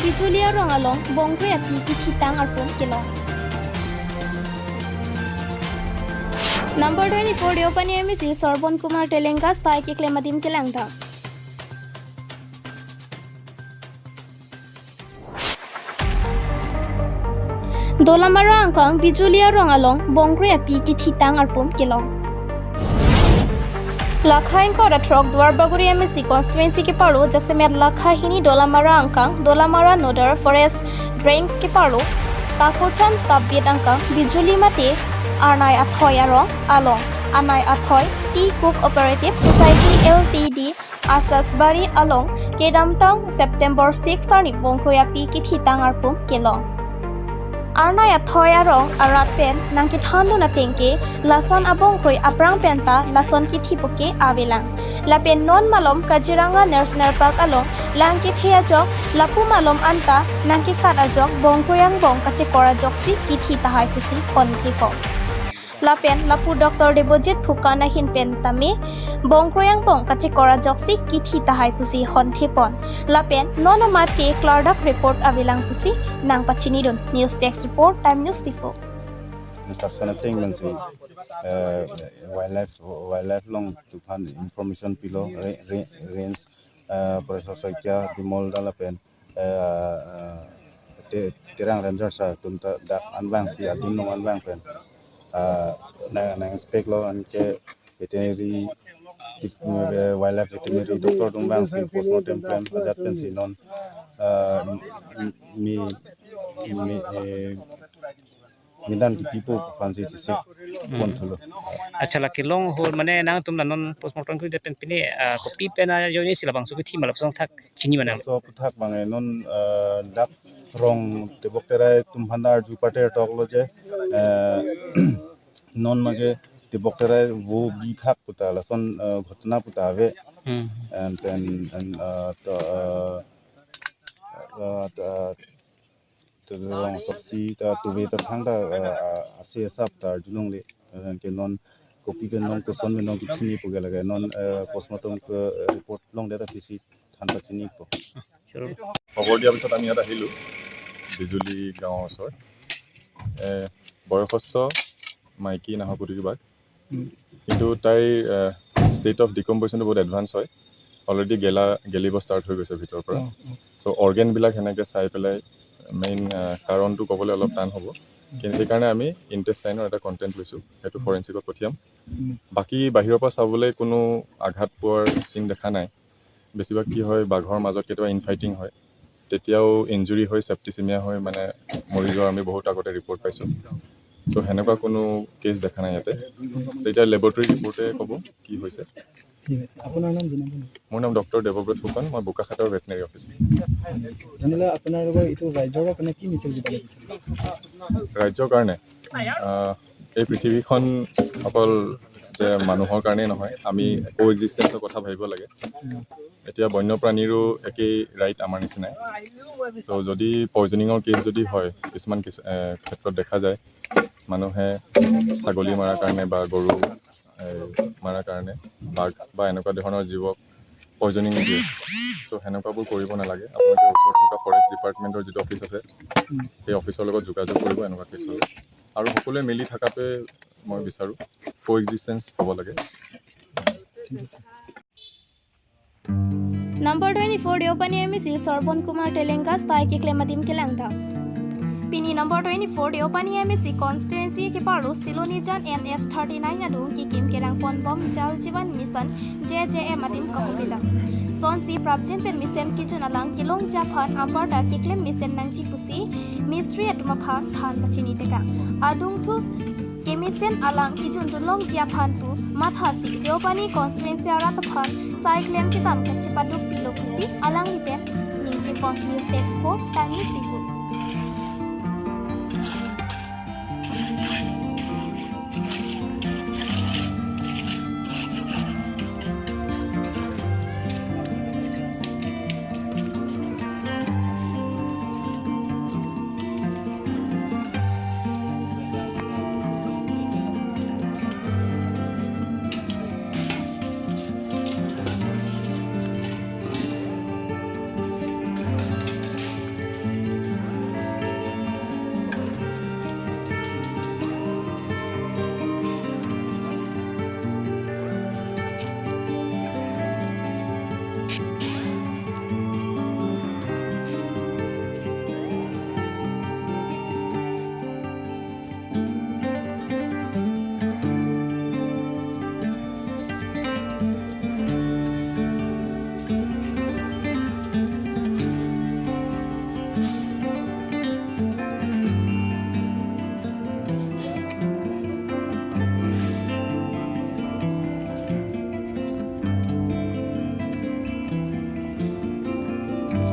bijulia rong along bongre api kititang arpon kelong. Number 24 Deopani MSC Sorbon Kumar Telenga Sai ke Klemadim Kelangda. Dolamara angkang bijulia rong along bongre api kititang arpon kelong. Lakha inko ratrok Dwar Baguri MSC constituency ke paro jasemet lakha hini Dolamara angkang Dolamara Nodar Forest Drains ke paro Kakochan Sabbit angkang bijuli mate Arnai Athoy arong along Anai Athoy Tea Cook Operative Society Ltd Asasbari along Kedamtang September 6 arni bongkroya pi kithitang arpum kelong Arnai Athoy arong arat pen nangki thando na tengke lason abong kroi aprang penta lason kithipoke avelang lapen non malom Kaziranga National Park along langki thea jok lapu malom anta nangki kat ajok bongkroyang bong kache kora joksi kithi tahai pusi konthiko Lapen lapu Dr. Debojit Phukana hin pen tami bongkroyang bong kache kora joksi kithi tahai pusi honthepon lapen nonomat ke clardak report avilang pusi nang pachinidon news text report time news Diphu instruction thing man say wildlife long to find information below range processor kya dimol dalapen terang ranger sa tunta dak anbang si adin long anbang pen na inspect lo anke veterinary wildlife veterinary doctor dumbang si postmortem plan ajat pen si non midan ki people fancy si kontolo acha la kilong hol mane nang tum na non postmortem ku depen pini copy pena joni sila bang su ki malap song thak chini mana so thak bang non dak rong tebok terai tum handar ju pater toklo je non mage tebok terai wo bi thak puta la son ghotna puta ave and then to the wrong subsi ta to ve ta thang da ase sap tar julong le ke non copy pen non ko son me non kitni po gela non postmortem ko report long data pc thanda chini po খবৰ দিয়াৰ পিছত আমি ইয়াত আহিলোঁ বিজুলী গাঁৱৰ ওচৰত বয়সস্থ মাইকী নাহৰপুতুকী বাঘ কিন্তু তাইৰ ষ্টেট অফ ডিকম্প'জিশ্যনটো বহুত এডভান্স হয় অলৰেডি গেলিব ষ্টাৰ্ট হৈ গৈছে ভিতৰৰ পৰা চ' অৰ্গেনবিলাক সেনেকৈ চাই পেলাই মেইন কাৰণটো ক'বলৈ অলপ টান হ'ব কিন্তু সেইকাৰণে আমি ইণ্টেষ্টাইনৰ এটা কণ্টেণ্ট লৈছোঁ সেইটো ফৰেঞ্চিকত পঠিয়াম বাকী বাহিৰৰ পৰা চাবলৈ কোনো আঘাত পোৱাৰ চিন দেখা নাই বেছিভাগ কি হয় বাঘৰ মাজত কেতিয়াবা ইনফাইটিং হয় তেতিয়াও ইঞ্জুৰি হৈ সেপ্টিচিমিয়া হৈ মানে মৰি যোৱাৰ আমি বহুত আগতে ৰিপৰ্ট পাইছোঁ চ' সেনেকুৱা কোনো কেছ দেখা নাই ইয়াতে তেতিয়া লেবৰেটৰী ৰিপৰ্টে ক'ব কি হৈছে ঠিক আছে আপোনাৰ নাম জনাব মোৰ নাম ডক্টৰ দেৱব্ৰত ফুকন মই বোকাখাটৰ ভেটেনেৰী অফিচাৰ তেনেহ'লে আপোনালোকৰ এইটো ৰাজ্যৰ কাৰণে কি মেছেজ দিবলৈ বিচাৰিছে ৰাজ্যৰ কাৰণে এই পৃথিৱীখন অকল যে মানুহৰ কাৰণেই নহয় আমি কো এক্সিষ্টেঞ্চৰ কথা ভাবিব লাগে এতিয়া বন্যপ্ৰাণীৰো একেই ৰাইট আমাৰ নিচিনাই চ' যদি পয়জনিঙৰ কেছ যদি হয় কিছুমান ক্ষেত্ৰত দেখা যায় মানুহে ছাগলী মৰাৰ কাৰণে বা গৰু মৰাৰ কাৰণে বাঘ বা এনেকুৱা ধৰণৰ জীৱক পয়জনিং দিয়ে চ' সেনেকুৱাবোৰ কৰিব নালাগে আপোনালোকে ওচৰত থকা ফৰেষ্ট ডিপাৰ্টমেণ্টৰ যিটো অফিচ আছে সেই অফিচৰ লগত যোগাযোগ কৰিব এনেকুৱা কেছ হ'লে আৰু সকলোৱে মিলি থকাটোৱে মই বিচাৰোঁ কো এক্সিষ্টেঞ্চ হ'ব লাগে Number 24 Deopani MSC Sorbon Kumar Telenga Sai ke Klemadim Kelangda Pini number 24 Deopani MSC constituency ke paro Silonijan NS 39 adu ki kim kerang pon bom jal jiban mission JJM adim kahubida Sonsi Prabjin pen mission ki junalang kilong japhan Abirta ki klem mission nangji pusi mystery atuma phan than pachini teka adung thu Kemisen alang ki juntulong japhan pu mathasi Deopani constituency arat phan cyclem kitam kachipaduk pilokusi alang lipen ningji pon news text report time news